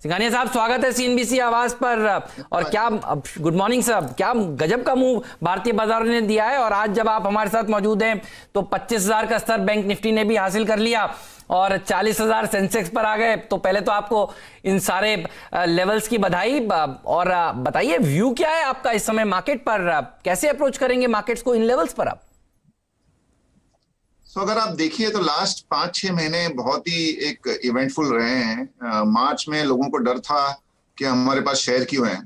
सिंघानिया साहब, स्वागत है सीएनबीसी आवाज पर। और क्या गुड मॉर्निंग साहब, क्या गजब का मूव भारतीय बाजारों ने दिया है। और आज जब आप हमारे साथ मौजूद हैं तो 25,000 का स्तर बैंक निफ्टी ने भी हासिल कर लिया और 40,000 सेंसेक्स पर आ गए। तो पहले तो आपको इन सारे लेवल्स की बधाई। और बताइए व्यू क्या है आपका इस समय मार्केट पर, कैसे अप्रोच करेंगे मार्केट्स को इन लेवल्स पर आप? तो अगर आप देखिए तो लास्ट 5-6 महीने बहुत ही एक इवेंटफुल रहे हैं। मार्च में लोगों को डर था कि हमारे पास शेयर क्यों है,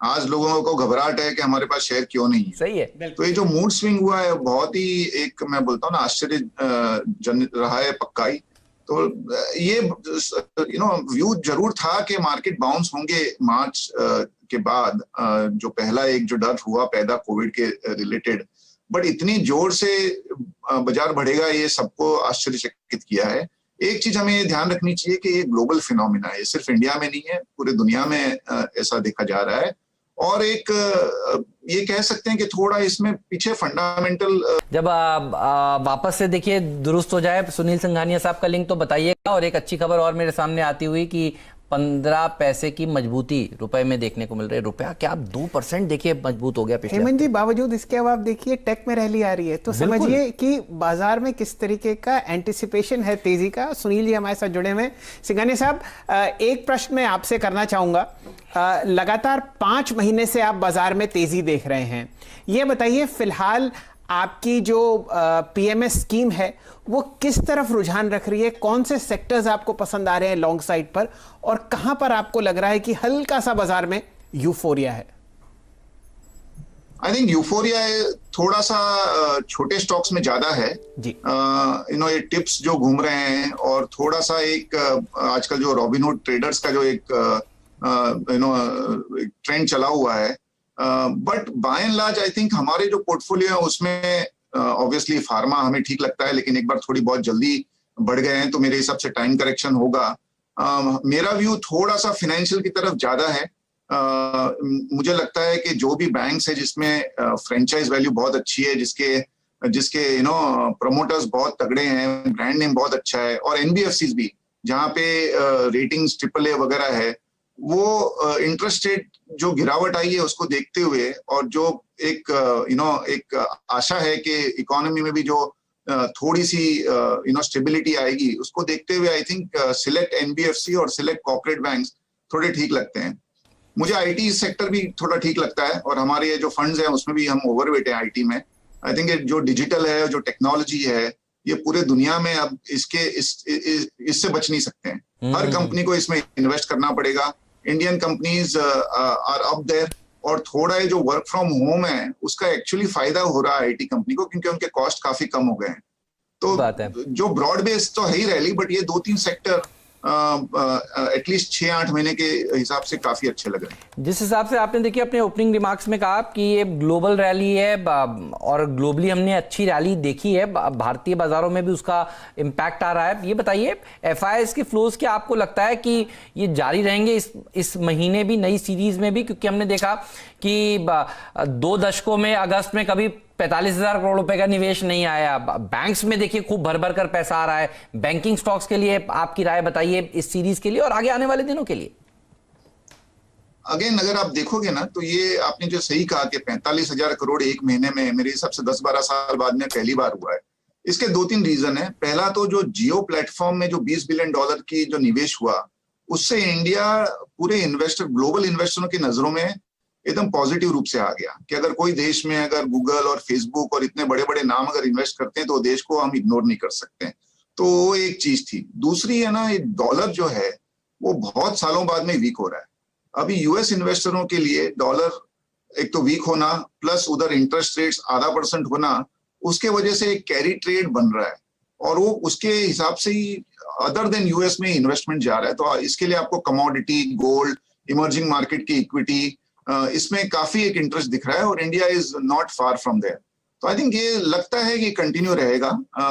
आज लोगों को घबराहट है कि हमारे पास शेयर क्यों नहीं है। सही है। तो ये जो मूड स्विंग हुआ है बहुत ही एक, मैं बोलता हूँ ना, आश्चर्य जन रहा है पक्का ही। तो ये व्यू जरूर था कि मार्केट बाउंस होंगे मार्च के बाद, जो पहला एक जो डर हुआ पैदा कोविड के रिलेटेड, बट इतनी जोर से बाजार बढ़ेगा ये सबको आश्चर्यचकित किया है। एक चीज हमें ध्यान रखनी चाहिए कि ये ग्लोबल फिनोमिना है, ये सिर्फ इंडिया में नहीं है, पूरे दुनिया में ऐसा देखा जा रहा है। और एक ये कह सकते हैं कि थोड़ा इसमें पीछे फंडामेंटल जब वापस से देखिए दुरुस्त हो जाए सुनील सिंघानिया साहब का लिंक तो बताइएगा। और एक अच्छी खबर और मेरे सामने आती हुई कि 15 पैसे की मजबूती रुपए में देखने को मिल रही है। रुपया क्या 2% देखिए मजबूत हो गया पिछले। हेमंत जी, बावजूद इसके अब आप देखिए टेक में रैली आ रही है, तो समझिए कि बाजार में किस तरीके का एंटिसिपेशन है तेजी का। सुनील जी हमारे साथ जुड़े हुए हैं। सिंघानिया साहब, एक प्रश्न मैं आपसे करना चाहूंगा। लगातार 5 महीने से आप बाजार में तेजी देख रहे हैं, ये बताइए फिलहाल आपकी जो पीएमएस स्कीम है वो किस तरफ रुझान रख रही है, कौन से सेक्टर्स आपको पसंद आ रहे हैं लॉन्ग साइड पर, और कहां पर आपको लग रहा है कि हल्का सा बाजार में यूफोरिया है? आई थिंक यूफोरिया थोड़ा सा छोटे स्टॉक्स में ज्यादा है जी। ये टिप्स जो घूम रहे हैं और थोड़ा सा एक आजकल जो रॉबिनहुड ट्रेडर्स का जो एक ट्रेंड चला हुआ है, but by and large I think हमारे जो पोर्टफोलियो है उसमें ऑब्वियसली फार्मा हमें ठीक लगता है, लेकिन एक बार थोड़ी बहुत जल्दी बढ़ गए हैं तो मेरे हिसाब से टाइम करेक्शन होगा। मेरा व्यू थोड़ा सा फाइनेंशियल की तरफ ज्यादा है। मुझे लगता है कि जो भी बैंक्स है जिसमें फ्रेंचाइज वैल्यू बहुत अच्छी है, जिसके प्रमोटर्स बहुत तगड़े हैं, ब्रांड नेम बहुत अच्छा है, और एनबीएफसीज भी जहाँ पे रेटिंग्स AAA वगैरह है, वो इंटरेस्ट रेट जो गिरावट आई है उसको देखते हुए और जो एक एक आशा है कि इकोनॉमी में भी जो थोड़ी सी स्टेबिलिटी आएगी, उसको देखते हुए आई थिंक सिलेक्ट एनबीएफसी और सिलेक्ट कॉर्पोरेट बैंक्स थोड़े ठीक लगते हैं। मुझे आईटी सेक्टर भी थोड़ा ठीक लगता है और हमारे ये जो फंड्स हैं उसमें भी हम ओवरवेट हैं आईटी में। आई थिंक जो डिजिटल है, जो टेक्नोलॉजी है, ये पूरे दुनिया में अब इससे बच नहीं सकते हैं। हर कंपनी को इसमें इन्वेस्ट करना पड़ेगा। Indian companies are up there, और थोड़ा ये जो वर्क फ्रॉम होम है उसका एक्चुअली फायदा हो रहा है आईटी कंपनी को, क्योंकि उनके कॉस्ट काफी कम हो गए हैं। तो जो ब्रॉड बेस तो है ही रैली, बट ये 2-3 सेक्टर एटलीस्ट 6-8 महीने के हिसाब से काफी अच्छे लग रहे हैं। जिस हिसाब से आपने देखिए अपने ओपनिंग रिमार्क्स में कहा कि ये ग्लोबल रैली है और ग्लोबली हमने अच्छी रैली देखी है, भारतीय बाजारों में भी उसका इम्पैक्ट आ रहा है। ये बताइए एफआईआईज के फ्लोज क्या आपको लगता है कि ये जारी रहेंगे इस महीने भी, नई सीरीज में भी? क्योंकि हमने देखा कि 2 दशकों में अगस्त में कभी 45,000 करोड़ रुपए का निवेश नहीं आया। बैंक्स में देखिए खूब भर भर कर पैसा आ रहा है। बैंकिंग स्टॉक्स के लिए आपकी राय बताइए इस सीरीज के लिए और आगे आने वाले दिनों के लिए। अगेन अगर आप देखोगे ना तो ये आपने जो सही कहा कि 45,000 करोड़ एक महीने में मेरे हिसाब से 10-12 साल बाद में पहली बार हुआ है। इसके 2-3 रीजन है। पहला तो जो जियो प्लेटफॉर्म में जो $20 बिलियन की जो निवेश हुआ, उससे इंडिया पूरे ग्लोबल इन्वेस्टरों की नजरों में एकदम पॉजिटिव रूप से आ गया कि अगर कोई देश में अगर गूगल और फेसबुक और इतने बड़े बड़े नाम अगर इन्वेस्ट करते हैं तो देश को हम इग्नोर नहीं कर सकते हैं। तो वो एक चीज थी। दूसरी है ना, ये डॉलर जो है वो बहुत सालों बाद में वीक हो रहा है। अभी यूएस इन्वेस्टरों के लिए डॉलर एक तो वीक होना प्लस उधर इंटरेस्ट रेट्स 0.5% होना, उसके वजह से एक कैरी ट्रेड बन रहा है और वो उसके हिसाब से ही अदर देन यूएस में इन्वेस्टमेंट जा रहा है। तो इसके लिए आपको कमोडिटी, गोल्ड, इमर्जिंग मार्केट की इक्विटी, इसमें काफी एक इंटरेस्ट दिख रहा है और India is not far from there. तो आई थिंक ये लगता है कि कंटिन्यू रहेगा।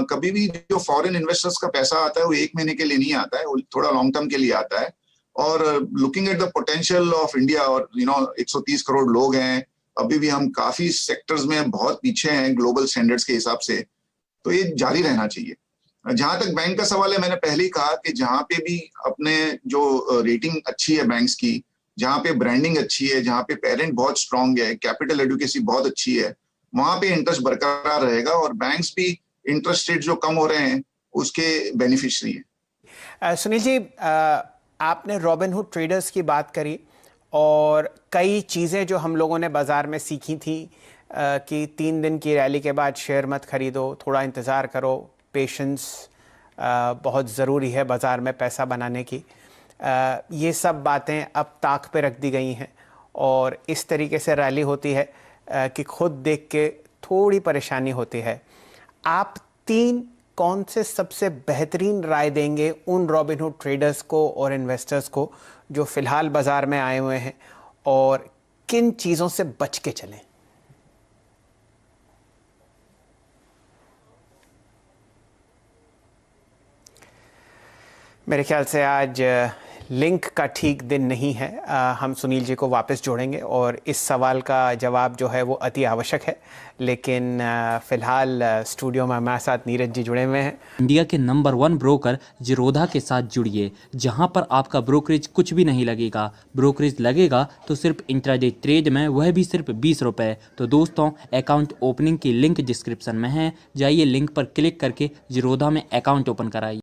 कभी भी जो फॉरेन इन्वेस्टर्स का पैसा आता है वो एक महीने के लिए नहीं आता है, वो थोड़ा लॉन्ग टर्म के लिए आता है। और looking at the potential of India, और 130 करोड़ लोग हैं, अभी भी हम काफी सेक्टर्स में बहुत पीछे हैं ग्लोबल स्टैंडर्ड्स के हिसाब से, तो ये जारी रहना चाहिए। जहां तक बैंक का सवाल है, मैंने पहले ही कहा कि जहां पे भी अपने जो रेटिंग अच्छी है बैंक्स की, जहां पे ब्रांडिंग अच्छी है, जहां पे पेरेंट बहुत स्ट्रांग है, कैपिटल एडुकेसी बहुत अच्छी है, वहां पे इंटरेस्ट बरकरार रहेगा और बैंक्स भी इंटरेस्ट रेट जो कम हो रहे हैं उसके बेनिफिशियरी है। सुनील जी, आपने रॉबिनहुड ट्रेडर्स की बात करी और कई चीज़ें जो हम लोगों ने बाज़ार में सीखी थी कि 3 दिन की रैली के बाद शेयर मत खरीदो, थोड़ा इंतज़ार करो, पेशेंस बहुत ज़रूरी है बाज़ार में पैसा बनाने की। ये सब बातें अब ताक पे रख दी गई हैं और इस तरीके से रैली होती है कि खुद देख के थोड़ी परेशानी होती है। आप 3 कौन से सबसे बेहतरीन राय देंगे उन रॉबिनहुड ट्रेडर्स को और इन्वेस्टर्स को जो फ़िलहाल बाज़ार में आए हुए हैं, और किन चीज़ों से बच के चलें? मेरे ख्याल से आज लिंक का ठीक दिन नहीं है। हम सुनील जी को वापस जोड़ेंगे और इस सवाल का जवाब जो है वो अति आवश्यक है, लेकिन फ़िलहाल स्टूडियो में हमारे साथ नीरज जी जुड़े हुए हैं। इंडिया के नंबर 1 ब्रोकर जिरोधा के साथ जुड़िए, जहां पर आपका ब्रोकरेज कुछ भी नहीं लगेगा। ब्रोकरेज लगेगा तो सिर्फ इंट्राडे ट्रेड में, वह भी सिर्फ 20 रुपये। तो दोस्तों, अकाउंट ओपनिंग की लिंक डिस्क्रिप्शन में है, जाइए लिंक पर क्लिक करके जिरोधा में अकाउंट ओपन कराइए।